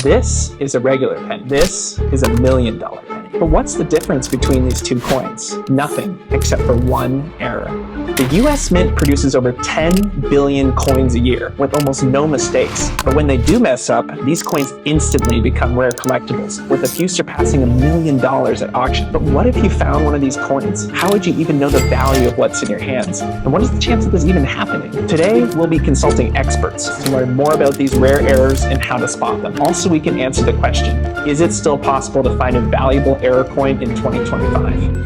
This is a regular penny. This is $1 million penny. But what's the difference between these two coins? Nothing, except for one error. The US Mint produces over 10 billion coins a year with almost no mistakes. But when they do mess up, these coins instantly become rare collectibles, with a few surpassing $1 million at auction. But what if you found one of these coins? How would you even know the value of what's in your hands? And what is the chance of this even happening? Today, we'll be consulting experts to learn more about these rare errors and how to spot them. Also, we can answer the question, is it still possible to find a valuable error coin in 2025?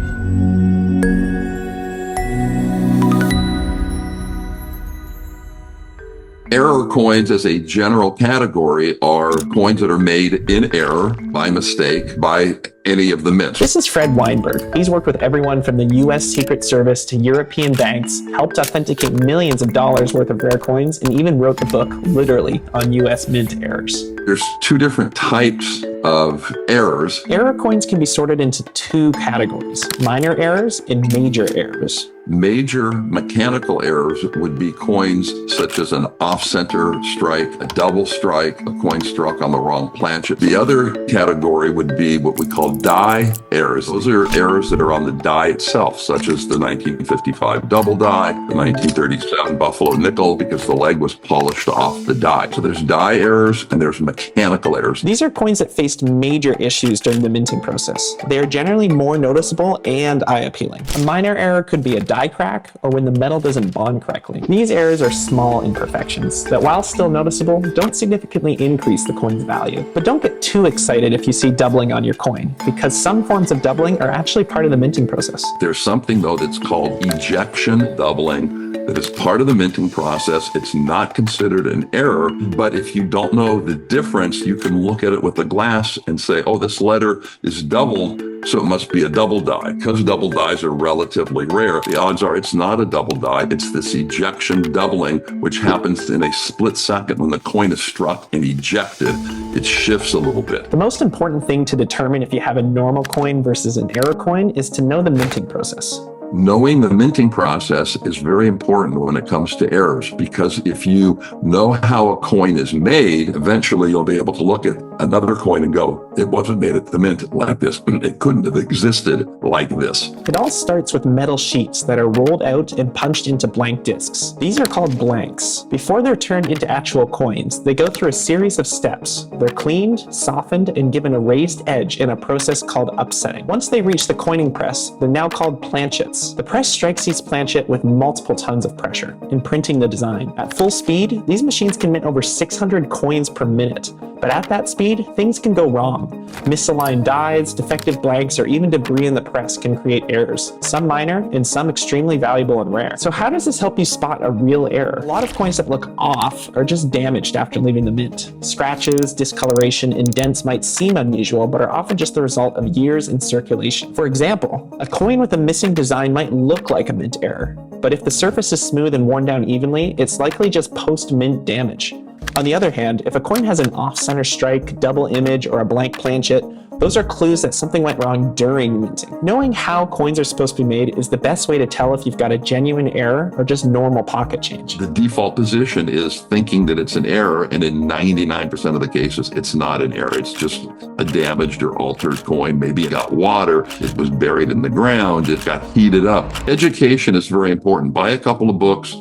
Error coins as a general category are coins that are made in error, by mistake, by any of the mints. This is Fred Weinberg. He's worked with everyone from the US Secret Service to European banks, helped authenticate millions of dollars worth of rare coins, and even wrote the book, literally, on US mint errors. There's two different types of errors. Error coins can be sorted into two categories, minor errors and major errors. Major mechanical errors would be coins such as an off-center strike, a double strike, a coin struck on the wrong planchet. The other category would be what we call die errors. Those are errors that are on the die itself, such as the 1955 double die, the 1937 Buffalo nickel, because the leg was polished off the die. So there's die errors and there's mechanical errors. These are coins that faced major issues during the minting process. They are generally more noticeable and eye-appealing. A minor error could be a die crack or when the metal doesn't bond correctly. These errors are small imperfections that, while still noticeable, don't significantly increase the coin's value. But don't get too excited if you see doubling on your coin, because some forms of doubling are actually part of the minting process. There's something, though, that's called ejection doubling that is part of the minting process. It's not considered an error, but if you don't know the difference, you can look at it with a glass and say, oh, this letter is doubled, so it must be a double die. Because double dies are relatively rare, the odds are it's not a double die. It's this ejection doubling, which happens in a split second when the coin is struck and ejected. It shifts a little bit. The most important thing to determine if you have a normal coin versus an error coin is to know the minting process. Knowing the minting process is very important when it comes to errors, because if you know how a coin is made, eventually you'll be able to look at another coin and go, it wasn't made at the mint like this. It couldn't have existed like this. It all starts with metal sheets that are rolled out and punched into blank discs. These are called blanks. Before they're turned into actual coins, they go through a series of steps. They're cleaned, softened, and given a raised edge in a process called upsetting. Once they reach the coining press, they're now called planchets. The press strikes each planchet with multiple tons of pressure, imprinting the design. At full speed, these machines can mint over 600 coins per minute. But at that speed, things can go wrong. Misaligned dies, defective blanks, or even debris in the press can create errors, some minor and some extremely valuable and rare. So how does this help you spot a real error? A lot of coins that look off are just damaged after leaving the mint. Scratches, discoloration, and dents might seem unusual, but are often just the result of years in circulation. For example, a coin with a missing design might look like a mint error, but if the surface is smooth and worn down evenly, it's likely just post-mint damage. On the other hand, if a coin has an off-center strike, double image, or a blank planchet, those are clues that something went wrong during minting. Knowing how coins are supposed to be made is the best way to tell if you've got a genuine error or just normal pocket change. The default position is thinking that it's an error, and in 99% of the cases, it's not an error. It's just a damaged or altered coin. Maybe it got water, it was buried in the ground, it got heated up. Education is very important. Buy a couple of books,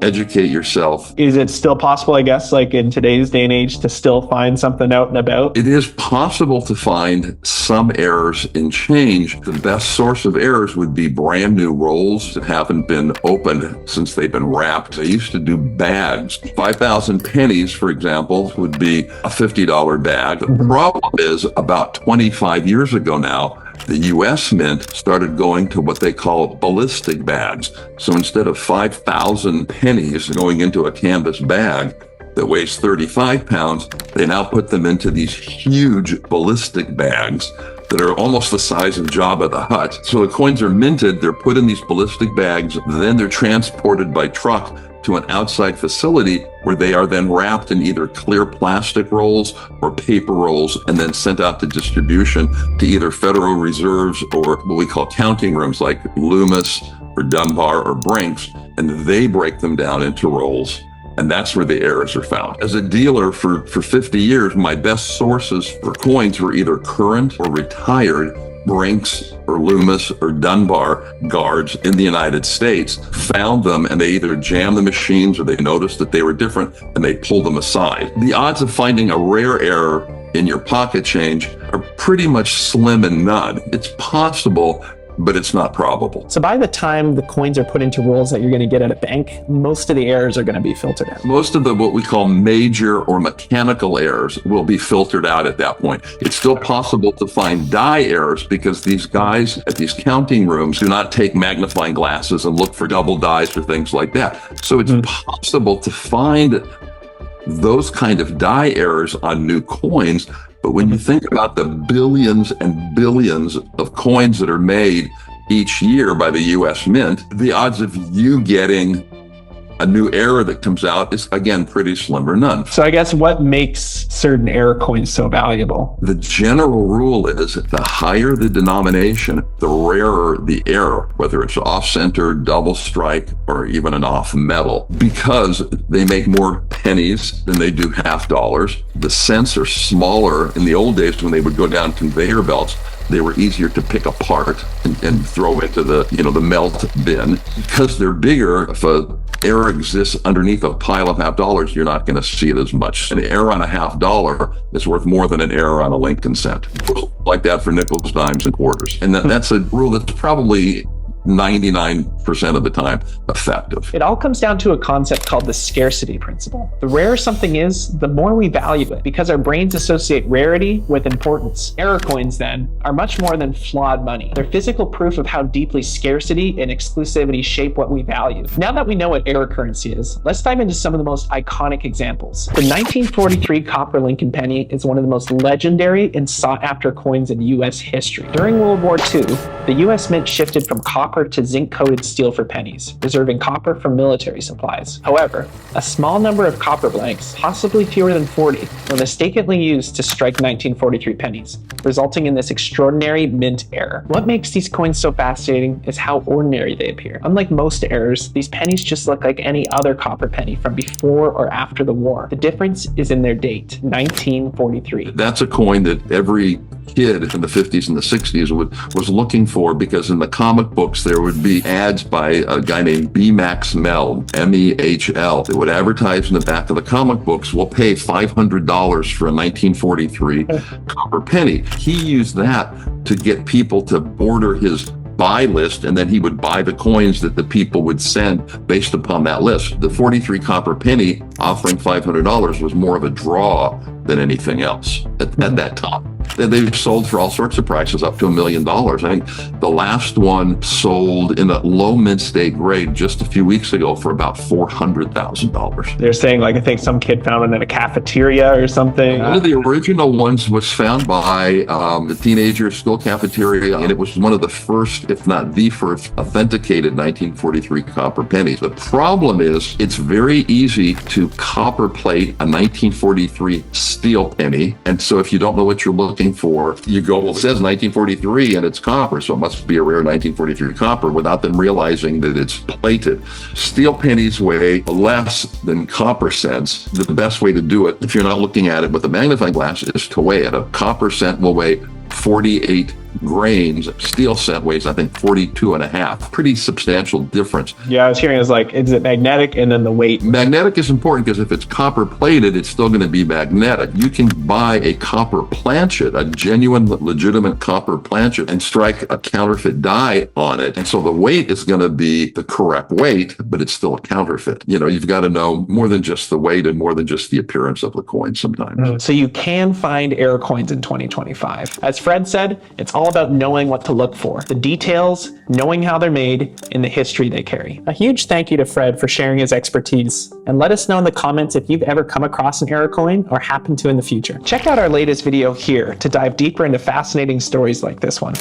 educate yourself. Is it still possible, I guess, like in today's day and age, to still find something out and about? It is possible to find some errors in change. The best source of errors would be brand new rolls that haven't been opened since they've been wrapped. They used to do bags. 5,000 pennies, for example, would be a $50 bag. The problem is about 25 years ago now, the US Mint started going to what they call ballistic bags. So instead of 5,000 pennies going into a canvas bag that weighs 35 pounds, they now put them into these huge ballistic bags that are almost the size of Jabba the Hutt. So the coins are minted, they're put in these ballistic bags, then they're transported by truck to an outside facility where they are then wrapped in either clear plastic rolls or paper rolls and then sent out to distribution to either Federal Reserves or what we call counting rooms like Loomis or Dunbar or Brinks, and they break them down into rolls And that's where the errors are found. As a dealer for 50 years, my best sources for coins were either current or retired Brinks or Loomis or Dunbar guards in the United States. Found them and they either jammed the machines or they noticed that they were different and they pulled them aside. The odds of finding a rare error in your pocket change are pretty much slim and none. It's possible, but it's not probable. So by the time the coins are put into rolls that you're going to get at a bank, most of the errors are going to be filtered out. Most of the what we call major or mechanical errors will be filtered out at that point. It's still possible to find die errors because these guys at these counting rooms do not take magnifying glasses and look for double dies or things like that. So it's possible to find those kind of die errors on new coins. But when you think about the billions and billions of coins that are made each year by the US Mint, the odds of you getting a new error that comes out is, again, pretty slim or none. So I guess what makes certain error coins so valuable? The general rule is that the higher the denomination, the rarer the error, whether it's off-center, double strike, or even an off-metal, because they make more pennies than they do half dollars. The cents are smaller. In the old days when they would go down conveyor belts, they were easier to pick apart and throw into the melt bin. Because they're bigger, if a error exists underneath a pile of half dollars, you're not going to see it as much. An error on a half dollar is worth more than an error on a Lincoln cent. Like that for nickels, dimes, and quarters. And that's a rule that's probably 99% of the time effective. It all comes down to a concept called the scarcity principle. The rarer something is, the more we value it, because our brains associate rarity with importance. Error coins, then, are much more than flawed money. They're physical proof of how deeply scarcity and exclusivity shape what we value. Now that we know what error currency is, let's dive into some of the most iconic examples. The 1943 copper Lincoln penny is one of the most legendary and sought-after coins in U.S. history. During World War II, the U.S. Mint shifted from copper to zinc-coated steel for pennies, reserving copper for military supplies. However, a small number of copper blanks, possibly fewer than 40, were mistakenly used to strike 1943 pennies, resulting in this extraordinary mint error. What makes these coins so fascinating is how ordinary they appear. Unlike most errors, these pennies just look like any other copper penny from before or after the war. The difference is in their date, 1943. That's a coin that every kid in the 50s and the 60s was looking for, because in the comic books there would be ads by a guy named B. Max Mel, M-E-H-L, that would advertise in the back of the comic books, "We'll pay $500 for a 1943 copper penny." He used that to get people to order his buy list, and then he would buy the coins that the people would send based upon that list. The 43 copper penny offering $500 was more of a draw than anything else at that time. They've sold for all sorts of prices, up to $1 million. I think the last one sold in a low mint state grade just a few weeks ago for about $400,000. They're saying, like, I think some kid found it in a cafeteria or something. One of the original ones was found by a teenager school cafeteria, and it was one of the first, if not the first, authenticated 1943 copper pennies. The problem is it's very easy to copper plate a 1943 steel penny, and so if you don't know what you're looking for, you go, well, it says 1943 and it's copper, so it must be a rare 1943 copper, without them realizing that it's plated. Steel pennies weigh less than copper cents. The best way to do it, if you're not looking at it with a magnifying glass, is to weigh it. A copper cent will weigh 48 grains. Steel cent weighs, I think, 42 and a half. Pretty substantial difference. Yeah, I was hearing, is like, is it magnetic, and then the weight? Magnetic is important because if it's copper plated, it's still going to be magnetic. You can buy a copper planchet, a genuine, legitimate copper planchet, and strike a counterfeit die on it. And so the weight is going to be the correct weight, but it's still a counterfeit. You know, you've got to know more than just the weight and more than just the appearance of the coin sometimes. So you can find error coins in 2025. As Fred said, it's all about knowing what to look for, the details, knowing how they're made, and the history they carry. A huge thank you to Fred for sharing his expertise, and let us know in the comments if you've ever come across an error coin or happen to in the future. Check out our latest video here to dive deeper into fascinating stories like this one.